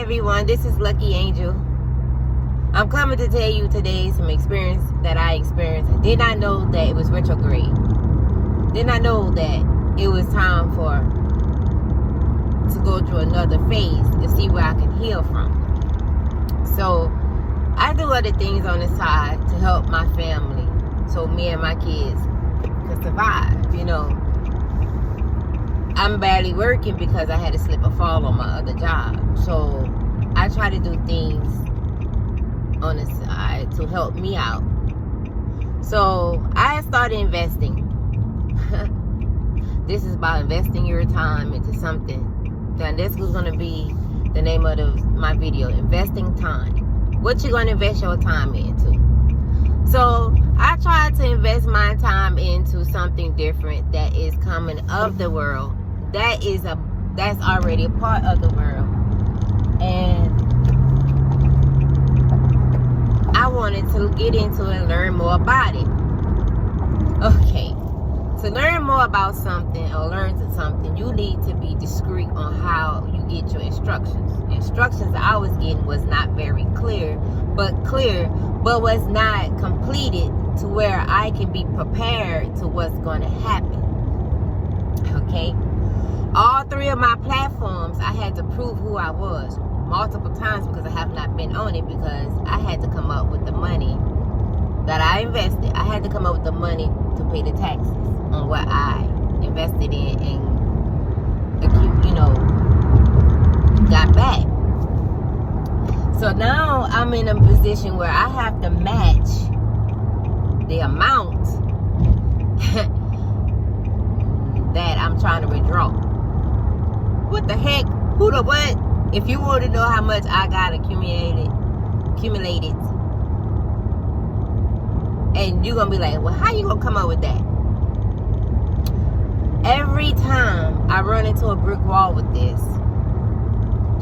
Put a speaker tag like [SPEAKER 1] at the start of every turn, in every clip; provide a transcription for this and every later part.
[SPEAKER 1] everyone, this is Lucky Angel. I'm coming to tell you today some experience that I experienced. I did not know that it was retrograde. Did not know that it was time to go through another phase to see where I can heal from. So I do other things on the side to help my family, so me and my kids can survive. You know, I'm barely working because I had to slip or fall on my other job. So I try to do things on the side to help me out. So I started investing. This is about investing your time into something. Now this was going to be the name of my video, investing time. What you going to invest your time into? So I tried to invest my time into something different that is coming of the world. That's already a part of the world. And I wanted to get into it and learn more about it. Okay. To learn more about something or learn something, you need to be discreet on how you get your instructions. Instructions I was getting was not very clear, but was not completed to where I can be prepared to what's going to happen. Okay? All three of my platforms, I had to prove who I was multiple times because I have not been on it, because I had to come up with the money that I invested. I had to come up with the money to pay the taxes on what I invested in and got back. So now I'm in a position where I have to match the amount that I'm trying to withdraw. What the heck? Who the what? If you want to know how much I got accumulated, and you're gonna be like, well, how you gonna come up with that? Every time I run into a brick wall with this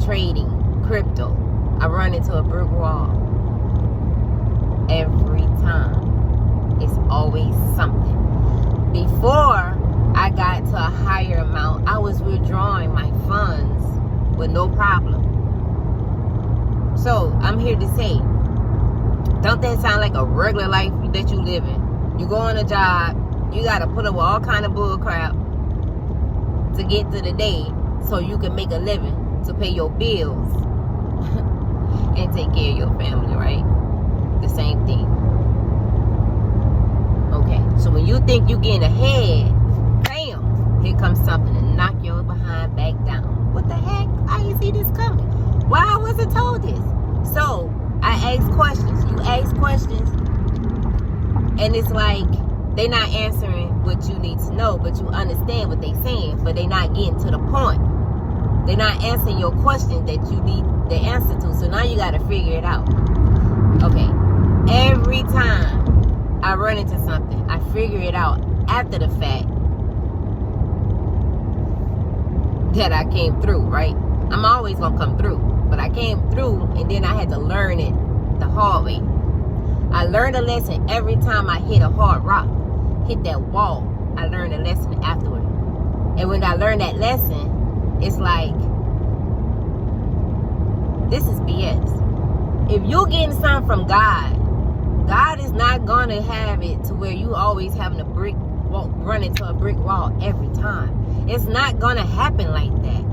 [SPEAKER 1] trading crypto, I run into a brick wall. Every time. It's always something. Before I got to a higher amount, I was withdrawing my funds with no problem. So I'm here to say, don't that sound like a regular life that you live in? You go on a job, you got to put up with all kind of bull crap to get to the day so you can make a living to pay your bills and take care of your family, right? The same thing. Okay, so when you think you're getting ahead, bam, here comes something to knock your behind back down. What the heck? I didn't see this coming. Why I wasn't told this? So I ask questions. You ask questions, and it's like they're not answering what you need to know, but you understand what they're saying, but they're not getting to the point. They're not answering your question that you need the answer to. So now you got to figure it out. Okay. Every time I run into something, I figure it out after the fact that I came through, right? I'm always going to come through. But I came through, and then I had to learn it the hard way. I learned a lesson every time I hit a hard rock, hit that wall. I learned a lesson afterward. And when I learned that lesson, it's like, this is BS. If you're getting something from God, God is not going to have it to where you always having a brick wall, run into a brick wall every time. It's not going to happen like that.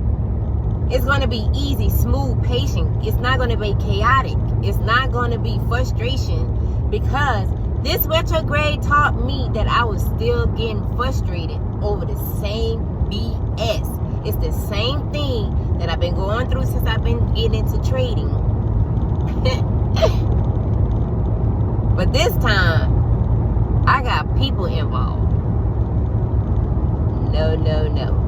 [SPEAKER 1] It's going to be easy, smooth, patient. It's not going to be chaotic. It's not going to be frustration, because this retrograde taught me that I was still getting frustrated over the same BS. It's the same thing that I've been going through since I've been getting into trading. But this time, I got people involved. No.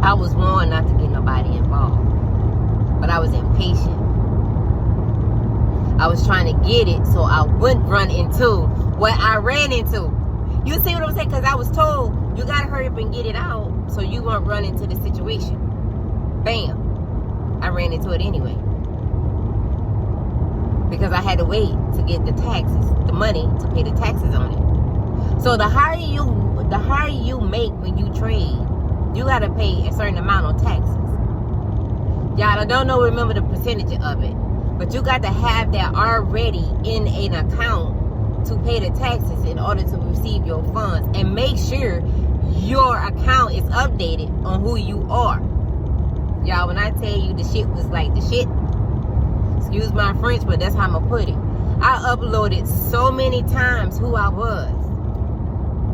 [SPEAKER 1] I was warned not to get nobody involved. But I was impatient. I was trying to get it so I wouldn't run into what I ran into. You see what I'm saying? Because I was told, you got to hurry up and get it out so you won't run into the situation. Bam. I ran into it anyway. Because I had to wait to get the taxes, the money to pay the taxes on it. So the higher you make when you trade, you got to pay a certain amount on taxes. Y'all I don't know, remember the percentage of it. But you got to have that already in an account to pay the taxes in order to receive your funds. And make sure your account is updated on who you are. Y'all, when I tell you the shit was like the shit, excuse my French, but that's how I'm going to put it. I uploaded so many times who I was,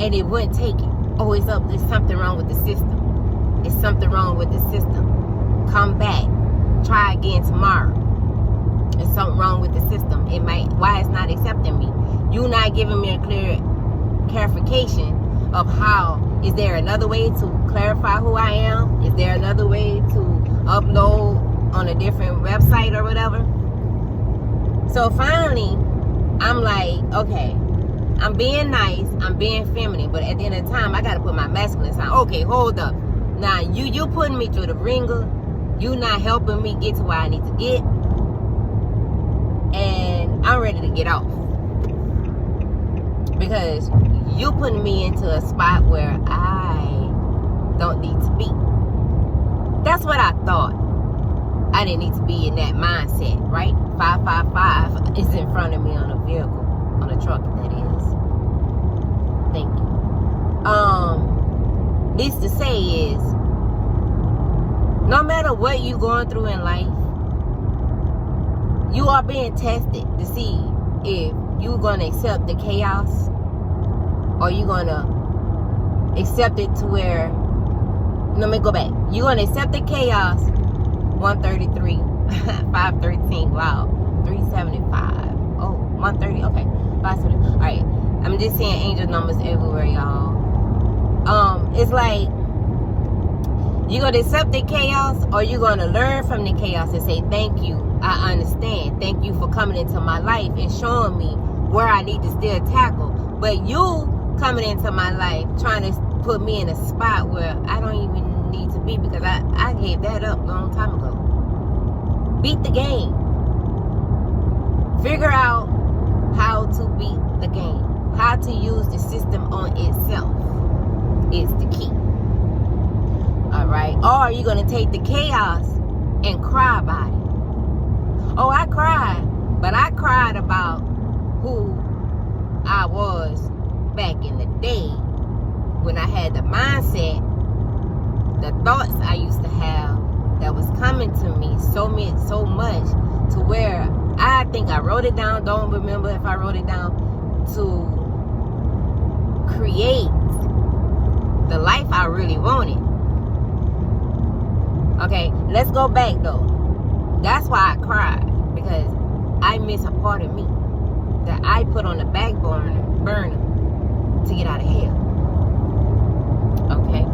[SPEAKER 1] and it wouldn't take it. Oh, it's up. There's something wrong with the system. It's something wrong with the system. Come back. Try again tomorrow. There's something wrong with the system. Why it's not accepting me? You not giving me a clear clarification of how. Is there another way to clarify who I am? Is there another way to upload on a different website or whatever? So finally, I'm like, okay, I'm being nice, I'm being feminine, but at the end of the time, I got to put my masculine side. Okay, hold up. Now, you putting me through the ringer. You not helping me get to where I need to get. And I'm ready to get off. Because you putting me into a spot where I don't need to be. That's what I thought. I didn't need to be in that mindset, right? 555 is in front of me on a vehicle, on a truck, that is. Thank you. This to say is, no matter what you're going through in life, you are being tested to see if you're going to accept the chaos, or you're going to accept it to where, let me go back. You're going to accept the chaos, 133, 513, wow, 375, oh, 130, okay, 570, all right. I'm just seeing angel numbers everywhere, y'all. It's like, you're going to accept the chaos, or you're going to learn from the chaos and say, thank you, I understand. Thank you for coming into my life and showing me where I need to still tackle. But you coming into my life trying to put me in a spot where I don't even need to be, because I gave that up a long time ago. Beat the game. Figure out how to beat the game. How to use the system on itself is the key. Alright? Or are you going to take the chaos and cry about it? Oh, I cried. But I cried about who I was back in the day, when I had the mindset, the thoughts I used to have that was coming to me so much to where I think I wrote it down, don't remember if I wrote it down, to create the life I really wanted. Okay, let's go back though. That's why I cried, because I miss a part of me that I put on the back burner to get out of hell. Okay?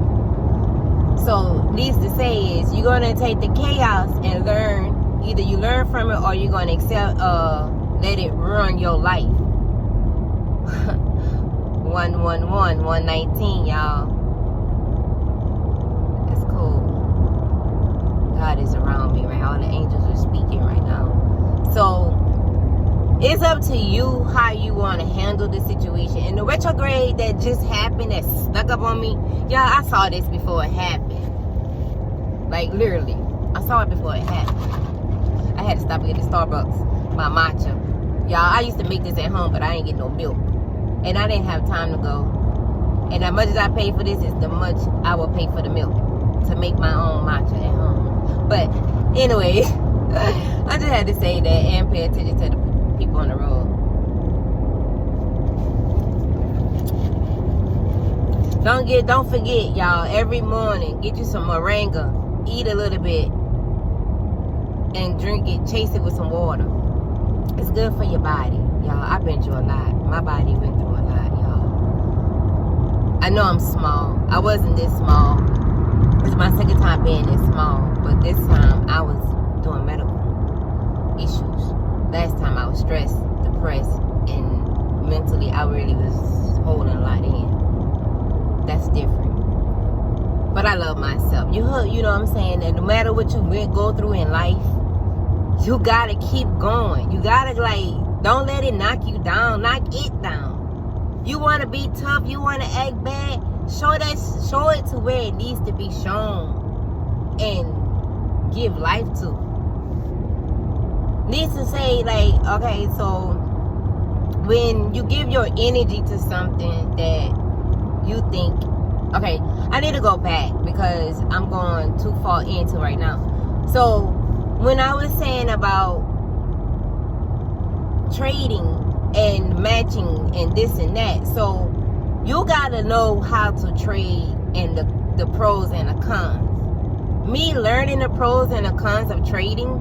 [SPEAKER 1] So, needs to say is, you're going to take the chaos and learn. Either you learn from it, or you're going to accept, let it run your life. 111, 119, y'all. That's cool. God is around me, right? All the angels are speaking right now. So, it's up to you how you want to handle the situation. And the retrograde that just happened, that snuck up on me, y'all, I saw this before it happened. Like, literally. I saw it before it happened. I had to stop at the Starbucks, my matcha. Y'all, I used to make this at home, but I ain't get no milk. And I didn't have time to go. And as much as I pay for this, is the much I will pay for the milk to make my own matcha at home. But, anyway, I just had to say that and pay attention to the people on the road. Don't forget, y'all, every morning, get you some moringa, eat a little bit, and drink it, chase it with some water. It's good for your body, y'all. I've been through a lot. My body went through a lot, y'all. I know I'm small. I wasn't this small. It's my second time being this small, but this time I was doing medical issues. Last time I was stressed, depressed, and mentally I really was holding a lot in. That's different. But I love myself. You know what I'm saying? And no matter what you go through in life, you gotta keep going. You gotta, don't let it knock you down. Knock it down. You wanna be tough, you wanna act bad, show it to where it needs to be shown. And give life to. Needs to say, like, okay, so when you give your energy to something that you think, okay, I need to go back because I'm going too far into right now. So when I was saying about trading and matching and this and that, so you gotta know how to trade and the pros and the cons. Me learning the pros and the cons of trading,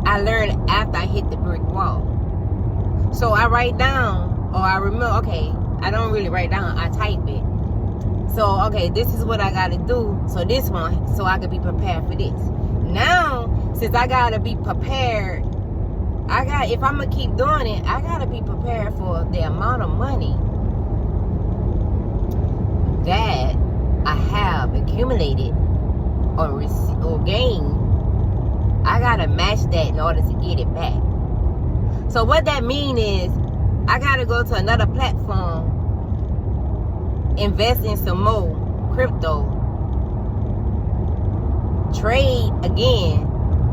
[SPEAKER 1] I learned after I hit the brick wall. So I write down, or I remember, okay, I don't really write down, I type it. So, okay, this is what I gotta do, so this one, so I can be prepared for this. Now, since I gotta be prepared, if I'm gonna keep doing it, I gotta be prepared for the amount of money that I have accumulated or gained. I gotta match that in order to get it back. So what that means is I gotta go to another platform, invest in some more crypto, trade again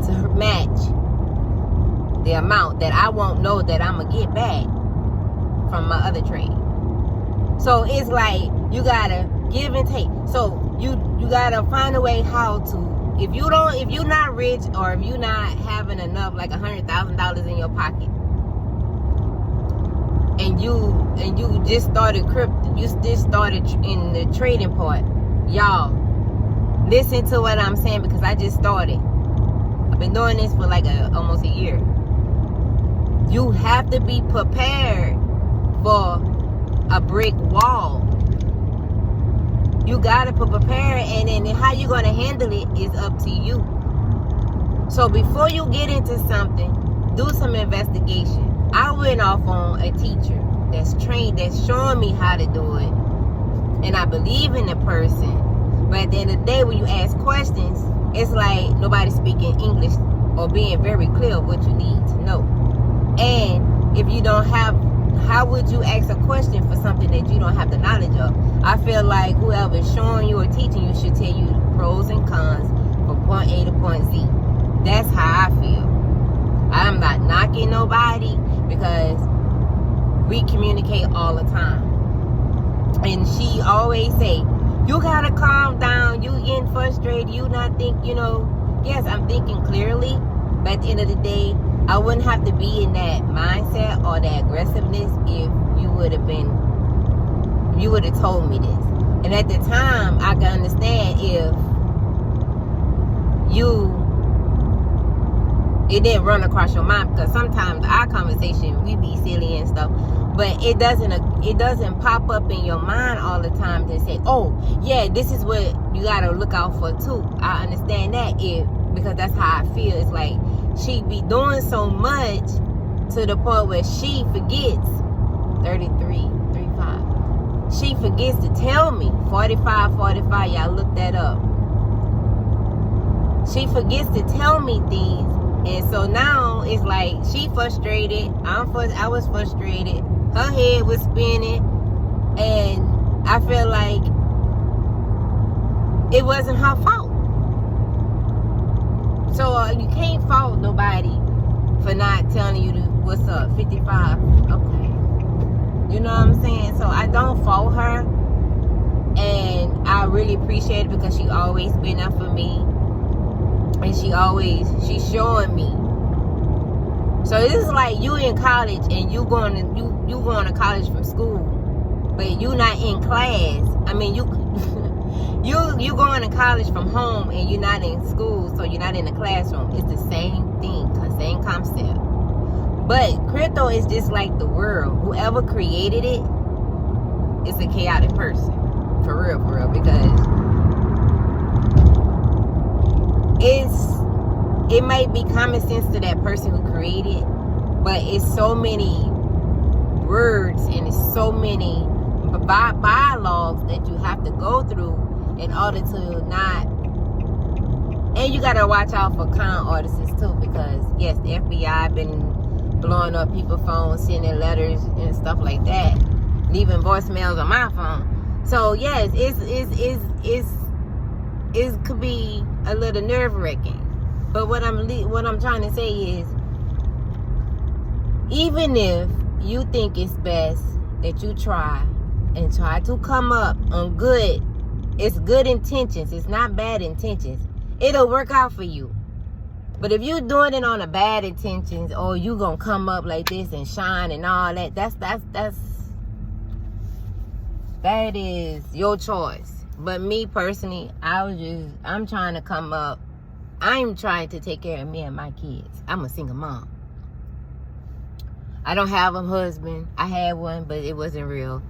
[SPEAKER 1] to match the amount that I won't know that I'm gonna get back from my other trade. So it's like you gotta give and take. So you gotta find a way how to. If you're not rich, or if you're not having enough, like $100,000 in your pocket, and you just started crypto, you just started in the trading part, y'all, listen to what I'm saying because I just started. I've been doing this for like almost a year. You have to be prepared for a brick wall. You gotta prepare, and then how you're gonna handle it is up to you. So before you get into something, do some investigation. I went off on a teacher that's trained, that's showing me how to do it, and I believe in the person. But at the end of the day, when you ask questions, it's like nobody's speaking English or being very clear of what you need to know. And if you don't have, how would you ask a question for something that you don't have the knowledge of? I feel like whoever's showing you or teaching you should tell you the pros and cons from point A to point Z. That's how I feel. I'm not knocking nobody because we communicate all the time. And she always say, you gotta calm down, you getting frustrated, you not think, yes, I'm thinking clearly, but at the end of the day, I wouldn't have to be in that mindset or that aggressiveness if you would have told me this. And at the time, I can understand if it didn't run across your mind, because sometimes our conversation, we be silly and stuff, but it doesn't pop up in your mind all the time to say, oh yeah, this is what you gotta look out for too. I understand that because that's how I feel. It's like she be doing so much to the point where she forgets 35. She forgets to tell me 45. Y'all look that up. She forgets to tell me things, and so now it's like she frustrated. I was frustrated. Her head was spinning, and I feel like it wasn't her fault. So you can't fault nobody for not telling you what's up. 55. Okay. You know what I'm saying? So I don't fault her. And I really appreciate it because she always been there for me. And she's showing me. So this is like you in college and you going to college from school, but you not in class. I mean, you going to college from home and you're not in school, so you're not in the classroom. It's the same thing, same concept. But crypto is just like the world. Whoever created it is a chaotic person. For real, because it might be common sense to that person who created it, but it's so many words and it's so many bylaws that you have to go through in order to not. And you gotta watch out for con artists too, because yes, the FBI been blowing up people's phones, sending letters and stuff like that, leaving voicemails on my phone. So yes, it's it could be a little nerve-wracking. But what I'm trying to say is, even if you think it's best that you try to come up on it's good intentions. It's not bad intentions. It'll work out for you. But if you're doing it on a bad intentions, or you gonna come up like this and shine and all that, that is your choice. But me personally, I'm trying to come up. I'm trying to take care of me and my kids. I'm a single mom. I don't have a husband. I had one, but it wasn't real.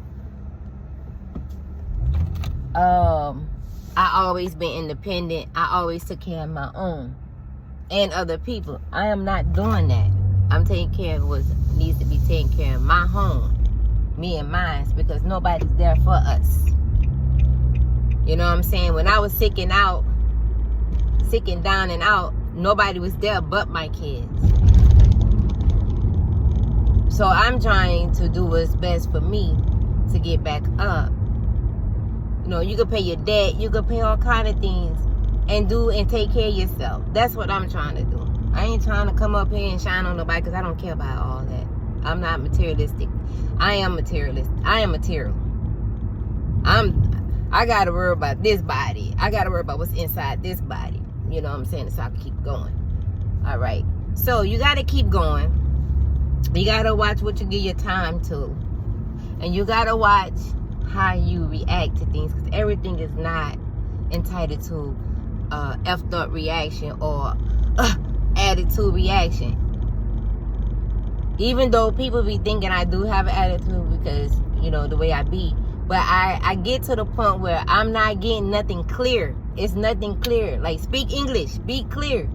[SPEAKER 1] I always been independent. I always took care of my own and other people. I am not doing that. I'm taking care of what needs to be taken care of. My home, me and mine, because nobody's there for us. You know what I'm saying? When I was sick and down and out, nobody was there but my kids. So I'm trying to do what's best for me to get back up. You know, you can pay your debt, you can pay all kind of things and take care of yourself. That's what I'm trying to do. I ain't trying to come up here and shine on nobody, because I don't care about all that. I'm not materialistic. I am materialist. I am material. I gotta worry about this body. I gotta worry about what's inside this body. You know what I'm saying? So I can keep going. All right. So you gotta keep going. You gotta watch what you give your time to. And you gotta watch how you react to things, because everything is not entitled to effed up reaction or attitude reaction. Even though people be thinking I do have an attitude because, you know, the way I be. But I get to the point where I'm not getting nothing clear. It's nothing clear. Like, speak English. Be clear.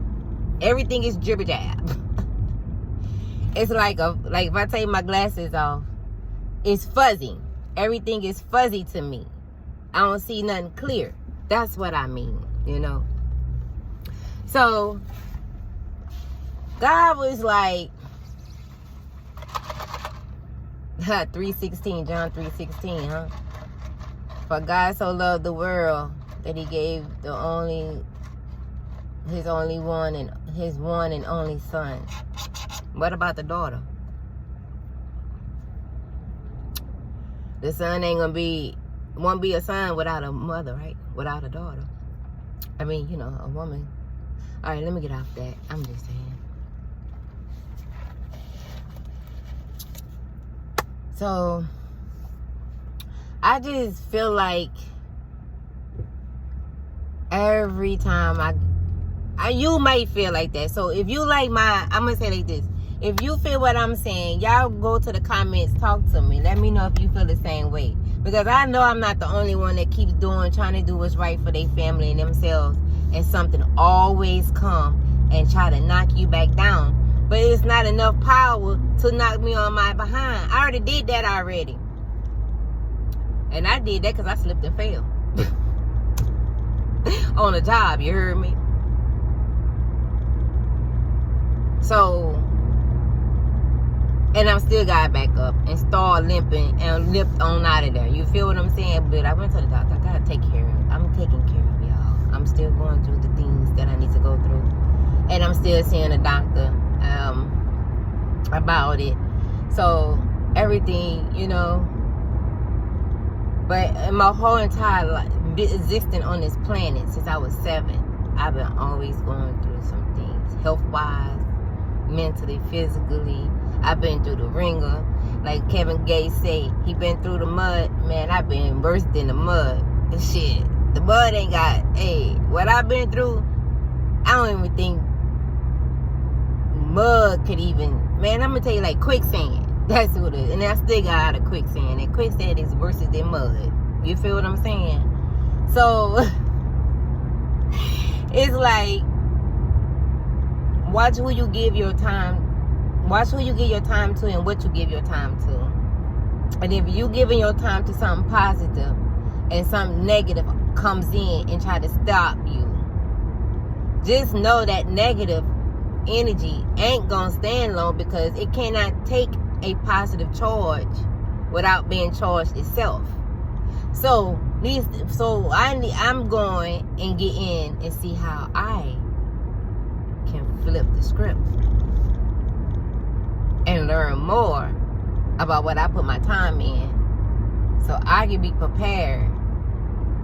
[SPEAKER 1] Everything is jibber jab. It's like if I take my glasses off, it's fuzzy. Everything is fuzzy to me. I don't see nothing clear. That's what I mean, you know. So God was like, 3:16, John 3:16, huh? For God so loved the world that he gave his one and only son. What about the daughter? The son won't be a son without a mother, right? Without a daughter. I mean, you know, a woman. All right, let me get off that. I'm just saying. So, I just feel like every time you might feel like that. So, if you like I'm going to say like this. If you feel what I'm saying, y'all go to the comments, talk to me. Let me know if you feel the same way. Because I know I'm not the only one that keeps trying to do what's right for their family and themselves. And something always come and try to knock you back down. But it's not enough power to knock me on my behind. I already did that already. And I did that because I slipped and fell. On a job, you heard me? So, and I still got back up and started limping and limped on out of there. You feel what I'm saying? But I went to the doctor. I gotta take care of it. I'm taking care of y'all. I'm still going through the things that I need to go through. And I'm still seeing a doctor about it. So everything, you know. But in my whole entire life, existing on this planet since I was 7, I've been always going through some things, health-wise, mentally, physically. I've been through the ringer. Like Kevin Gates say, he been through the mud. Man, I've been worse than the mud. Shit, the mud ain't got, what I've been through, I don't even think mud could even, man, I'm gonna tell you, like quicksand. That's what it is. And I still got out of quicksand. And quicksand is worse than mud. You feel what I'm saying? So, it's like, watch who you give your time. Watch who you give your time to and what you give your time to. And if you giving your time to something positive and something negative comes in and try to stop you, just know that negative energy ain't gonna stand long, because it cannot take a positive charge without being charged itself. So So I'm going and get in and see how I can flip the script and learn more about what I put my time in, so I can be prepared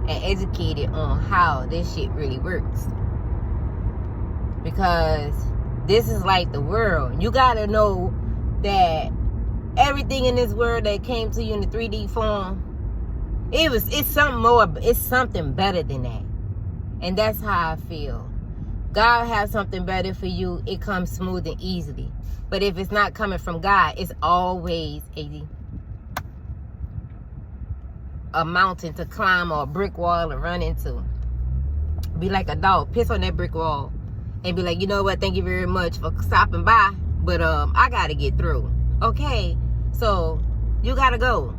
[SPEAKER 1] and educated on how this shit really works. Because this is like the world. You gotta know that everything in this world that came to you in the 3D form, it's something more, it's something better than that. And that's how I feel. God has something better for you. It comes smooth and easily. But if it's not coming from God, it's always a mountain to climb or a brick wall to run into. Be like a dog, piss on that brick wall and be like, you know what, thank you very much for stopping by, but I gotta get through. Okay, so you gotta go.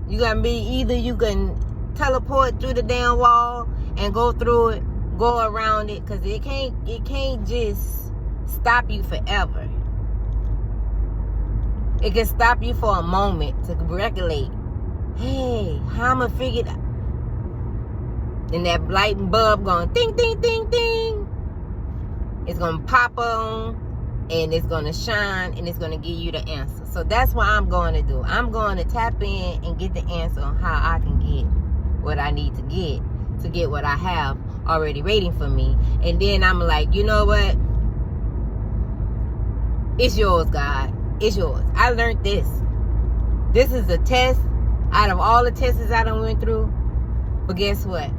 [SPEAKER 1] You gotta be, either you can teleport through the damn wall and go through it, go around it, because it can't just stop you forever. It can stop you for a moment to regulate. Hey, how I'm gonna figure that? And that light bulb going ding, ding, ding, ding. It's gonna pop on and it's gonna shine and it's gonna give you the answer. So that's what I'm going to do. I'm going to tap in and get the answer on how I can get what I need to get what I have already waiting for me. And then I'm like, you know what? It's yours, God. It's yours. I learned this. This is a test out of all the tests I done went through. But guess what?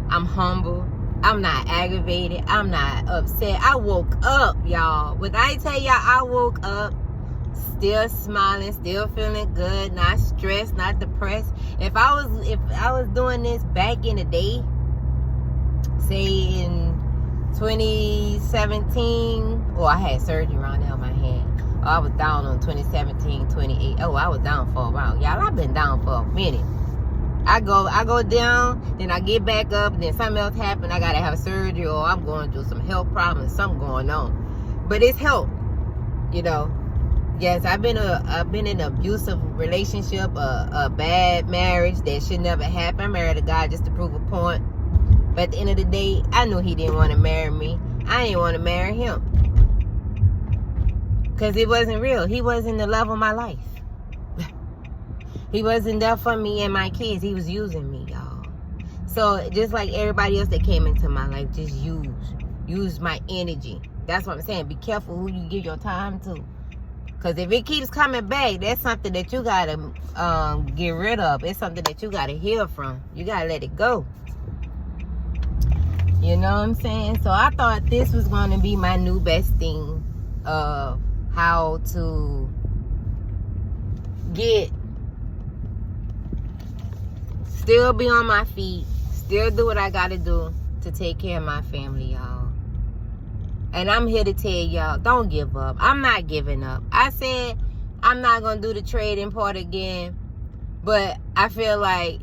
[SPEAKER 1] I'm humble. I'm not aggravated. I'm not upset. I woke up, y'all. When I tell y'all I woke up, still smiling, still feeling good, not stressed, not depressed. If I was doing this back in the day, say in 2017, I had surgery around there on my hand. I was down on 2017, 28. I was down for a while. Y'all, I've been down for a minute. I go down, then I get back up, then something else happened. I gotta have surgery, or I'm going through some health problems, something going on. But it's help, you know. Yes, I've been in an abusive relationship, a bad marriage that should never happen. I married a guy just to prove a point. But at the end of the day, I knew he didn't want to marry me. I didn't want to marry him. Because it wasn't real. He wasn't the love of my life. He wasn't there for me and my kids. He was using me, y'all. So just like everybody else that came into my life, just use my energy. That's what I'm saying. Be careful who you give your time to. Because if it keeps coming back, that's something that you got to get rid of. It's something that you got to heal from. You got to let it go. You know what I'm saying? So I thought this was going to be my new best thing of how to still be on my feet, still do what I got to do to take care of my family, y'all. And I'm here to tell y'all, don't give up. I'm not giving up. I said I'm not going to do the trading part again, but I feel like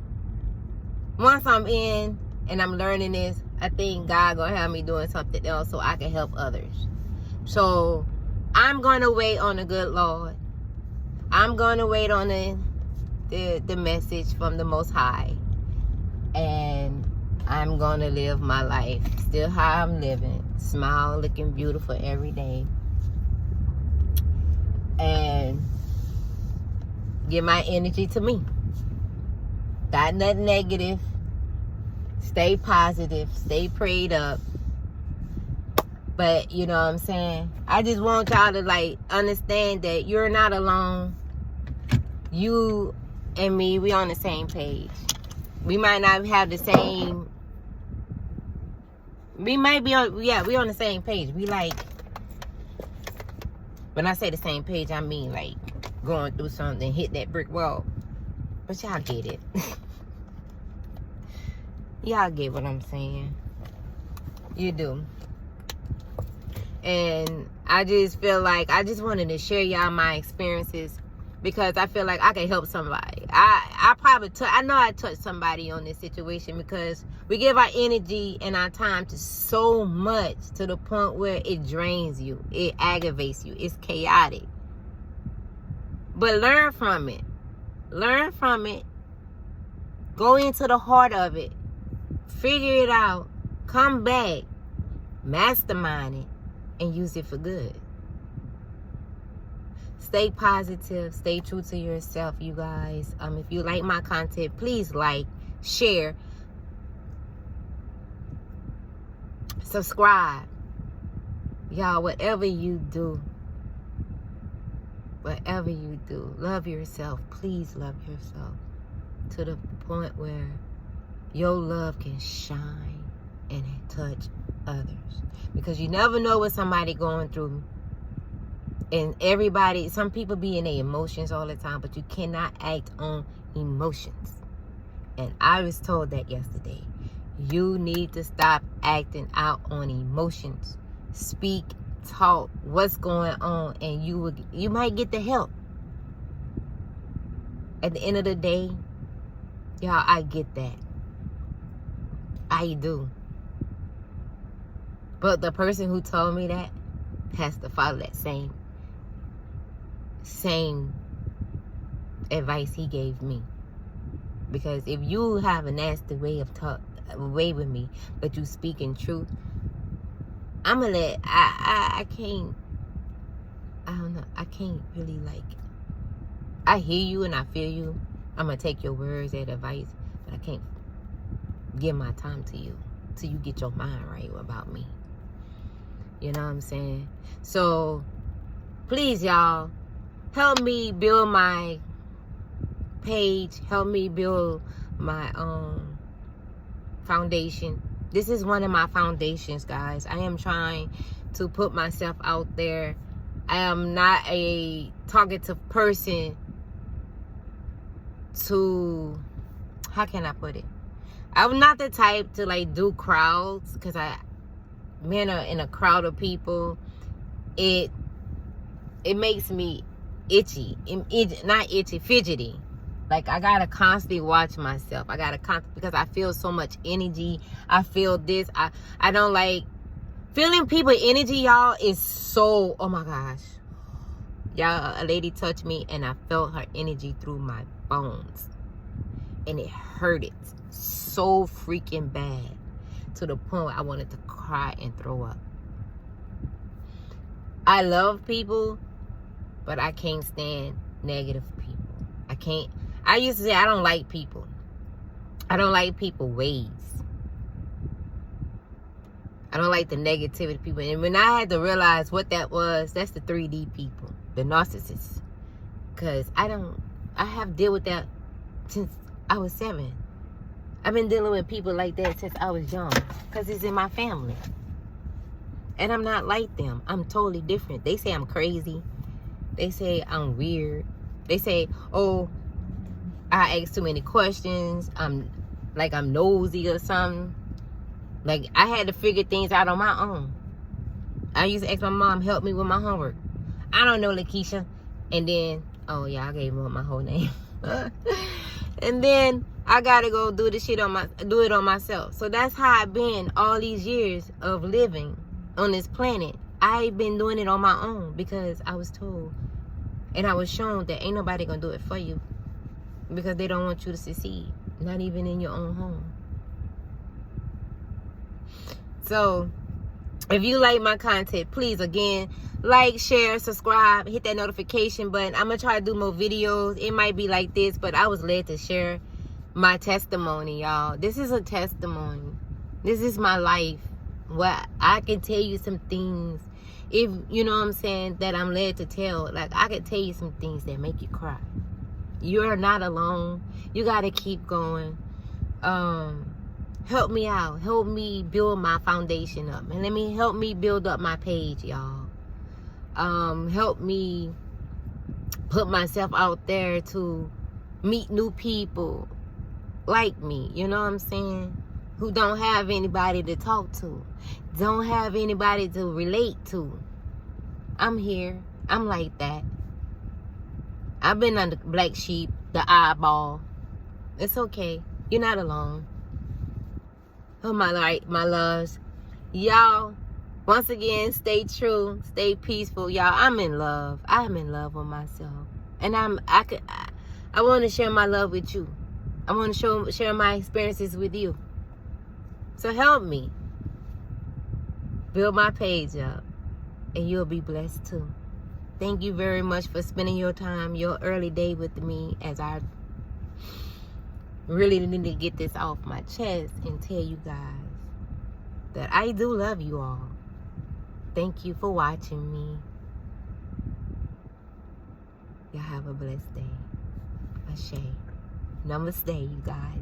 [SPEAKER 1] once I'm in and I'm learning this, I think God going to have me doing something else so I can help others. So I'm going to wait on the good Lord. I'm going to wait on the message from the Most High. And I'm going to live my life still how I'm living. Smile, looking beautiful every day. And give my energy to me. Not nothing negative. Stay positive. Stay prayed up. But, you know what I'm saying? I just want y'all to, like, understand that you're not alone. You and me, we on the same page. We might not have the same... We might be on... Yeah, we on the same page. We, like... When I say the same page, I mean, like, going through something, hit that brick wall. But y'all get it. Y'all get what I'm saying. You do. And I just feel like I just wanted to share y'all my experiences because I feel like I can help somebody. I know I touched somebody on this situation because we give our energy and our time to so much to the point where it drains you. It aggravates you. It's chaotic. But learn from it. Learn from it Go into the heart of it. Figure it out. Come back. Mastermind it. And use it for good. Stay positive. Stay true to yourself, you guys. If you like my content, please like, share, subscribe. Y'all, whatever you do, love yourself. Please love yourself to the point where your love can shine and touch others. Because you never know what somebody going through. And everybody, some people be in their emotions all the time, but you cannot act on emotions. And I was told that yesterday. You need to stop acting out on emotions. Speak, talk, what's going on, and you might get the help. At the end of the day, y'all, I get that. I do. But the person who told me that has to follow that same advice he gave me. Because if you have a nasty way with me, but you speak in truth, I'm gonna let I can't really I hear you and I feel you. I'm gonna take your words as advice, but I can't give my time to you till you get your mind right about me. You know what I'm saying? So please, y'all, help me build my page. Help me build my foundation. This is one of my foundations, guys. I am trying to put myself out there. I am not a talkative person to, how can I put it? I'm not the type to like do crowds, because in a crowd of people, it makes me itchy. Not itchy, fidgety. Like, I gotta constantly watch myself. Because I feel so much energy. I feel this. I don't like feeling people energy, y'all, is so, oh my gosh. Y'all, a lady touched me and I felt her energy through my bones. And it hurted so freaking bad, to the point where I wanted to cry and throw up. I love people, but I can't stand negative people. I used to say I don't like people. I don't like people ways. I don't like the negativity people. And when I had to realize what that was, that's the 3D people, the narcissists. Because I have dealt with that since I was 7. I've been dealing with people like that since I was young, because it's in my family. And I'm not like them. I'm totally different. They say I'm crazy. They say I'm weird. They say, oh, I ask too many questions. I'm nosy or something. Like, I had to figure things out on my own. I used to ask my mom, help me with my homework. I don't know, Lakeisha. And then, oh yeah, I gave her my whole name. And then I gotta go do the shit do it on myself. So that's how I've been all these years of living on this planet. I've been doing it on my own, because I was told and I was shown that ain't nobody gonna do it for you, because they don't want you to succeed, not even in your own home. So if you like my content, please, again, like, share, subscribe, hit that notification button. I'm gonna try to do more videos. It might be like this, but I was led to share my testimony, y'all. This is a testimony. This is my life. What I can tell you some things, if you know what I'm saying, that I'm led to tell. Like, I can tell you some things that make you cry. You're not alone. You gotta keep going. Help me out. Help me build my foundation up. And help me build up my page, y'all. Help me put myself out there to meet new people like me. You know what I'm saying? Who don't have anybody to talk to. Don't have anybody to relate to. I'm here. I'm like that. I've been on the black sheep, the eyeball. It's okay. You're not alone. Oh, my loves. Y'all, once again, stay true. Stay peaceful. Y'all, I'm in love. I'm in love with myself. And I want to share my love with you. I want to share my experiences with you. So help me build my page up, and you'll be blessed too. Thank you very much for spending your time, your early day with me, as I really need to get this off my chest and tell you guys that I do love you all. Thank you for watching me. Y'all have a blessed day. Ashe. Namaste, you guys.